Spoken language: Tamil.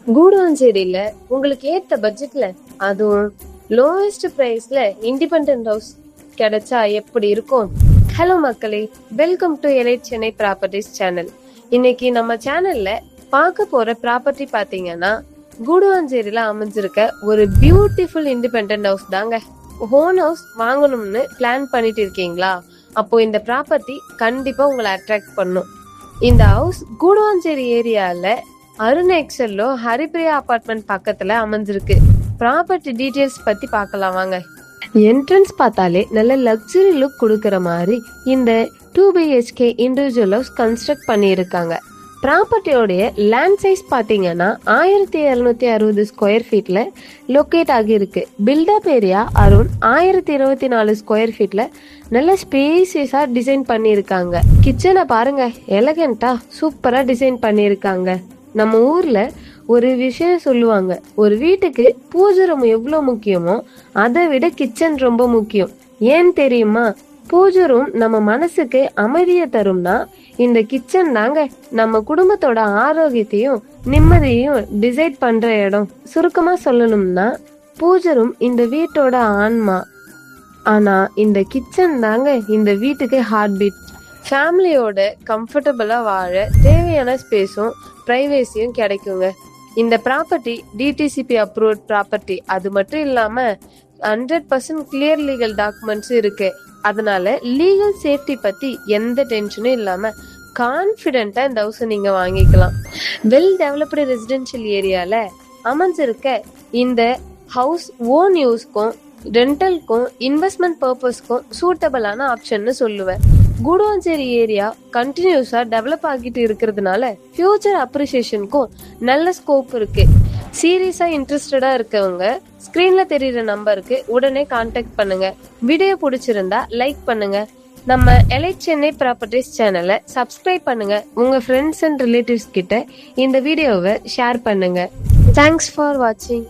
கூடுவாஞ்சேரியில உங்களுக்கு ஏத்த பட்ஜெட்ல அதுவும் லோவஸ்ட் பிரைஸ்ல இண்டிபெண்டன்ட் ஹவுஸ் கிடைச்சா எப்படி இருக்கும்? ஹலோ மக்களே, welcome to elite Chennai properties channel. இன்னைக்கு நம்ம சேனல்ல பார்க்க போற ப்ராப்பர்ட்டி பாத்தீங்கன்னா கூடுவாஞ்சேரியில அமைஞ்சிருக்க ஒரு பியூட்டிஃபுல் இண்டிபெண்டன்ட் ஹவுஸ் தாங்க. ஹோன் ஹவுஸ் வாங்கணும்னு பிளான் பண்ணிட்டு இருக்கீங்களா? அப்போ இந்த ப்ராப்பர்ட்டி கண்டிப்பா உங்களை அட்ராக்ட் பண்ணும். இந்த ஹவுஸ் கூடுவாஞ்சேரி ஏரியால அருண் எக்ஸல்லோ ஹரிப்பிரியா அபார்ட்மெண்ட் பக்கத்துல அமைஞ்சிருக்கு. ப்ராப்பர்ட்டி டீடைல்ஸ் பத்தி பார்க்கலாம் வாங்க. என்ட்ரன்ஸ் பார்த்தாலே நல்ல லக்ஸரி லுக் கொடுக்கற மாதிரி இந்த 2 BHK இண்டிவிஜுவல் ஹவுஸ் கன்ஸ்ட்ரக்ட் பண்ணியிருக்காங்க. ப்ராப்பர்ட்டியோடைய லேண்ட் சைஸ் பாத்தீங்கன்னா 1760 ஸ்கொயர் ஃபீட்ல லொக்கேட் ஆகியிருக்கு. பில்டப் ஏரியா அரௌண்ட் 1024 ஸ்கொயர் ஃபீட்ல நல்ல ஸ்பேசியஸா டிசைன் பண்ணியிருக்காங்க. கிச்சனை பாருங்க, எலகண்டா சூப்பரா டிசைன் பண்ணியிருக்காங்க. நம்ம ஊர்ல ஒரு விஷயம் சொல்லுவாங்க, ஒரு வீட்டுக்கு பூஜை ரூம் எவ்வளவு முக்கியமோ அதை விட கிச்சன் ரொம்ப முக்கியம். ஏன் தெரியுமா? பூஜை ரூம் நம்ம மனசுக்கு அமைதியை தரும்னா இந்த கிச்சன் தாங்க நம்ம குடும்பத்தோட ஆரோக்கியத்தையும் நிம்மதியையும் டிசைட் பண்ற இடம். சுருக்கமா சொல்லணும்னா பூஜை ரூம் இந்த வீட்டோட ஆன்மா, ஆனா இந்த கிச்சன் தாங்க இந்த வீட்டுக்கு ஹார்ட் பீட். ஃபேமிலியோட கம்ஃபர்டபுளா வாழ தேவையான ஸ்பேஸும் பிரைவேசியும் கிடைக்குங்க. இந்த ப்ராப்பர்ட்டி டிடிசிபி அப்ரூவ்ட் ப்ராப்பர்ட்டி. அது மட்டும் இல்லாம 100% கிளியர் லீகல் டாக்குமெண்ட்ஸ் இருக்கு. அதனால லீகல் சேஃப்டி பத்தி எந்த டென்ஷனும் இல்லாம கான்பிடென்ட்டா இந்த ஹவுஸ் நீங்க வாங்கிக்கலாம். வெல் டெவலப்டு ரெசிடென்ஷியல் ஏரியால அமைஞ்சிருக்க இந்த ஹவுஸ் ஓன் யூஸ்க்கும் ரெண்டலுக்கும் இன்வெஸ்ட்மெண்ட் பர்பஸ்க்கும் சூட்டபிளான ஆப்ஷன்னு சொல்லுவேன். கூடுவாஞ்சேரி ஏரியா கண்டினியூஸா டெவலப் ஆகிட்டு இருக்கிறதுனால ஃபியூச்சர் அப்ரிசியேஷனுக்கும் நல்ல ஸ்கோப் இருக்கு. சீரியஸா இன்ட்ரெஸ்டடா இருக்கவங்க ஸ்கிரீன்ல தெரியுற நம்பருக்கு உடனே கான்டாக்ட் பண்ணுங்க. வீடியோ பிடிச்சிருந்தா லைக் பண்ணுங்க. நம்ம எலைட் சென்னை ப்ராப்பர்ட்டிஸ் சேனலை சப்ஸ்கிரைப் பண்ணுங்க. உங்க ஃப்ரெண்ட்ஸ் அண்ட் ரிலேட்டிவ்ஸ் கிட்ட இந்த வீடியோவை ஷேர் பண்ணுங்க. தேங்க்ஸ் ஃபார் வாட்சிங்.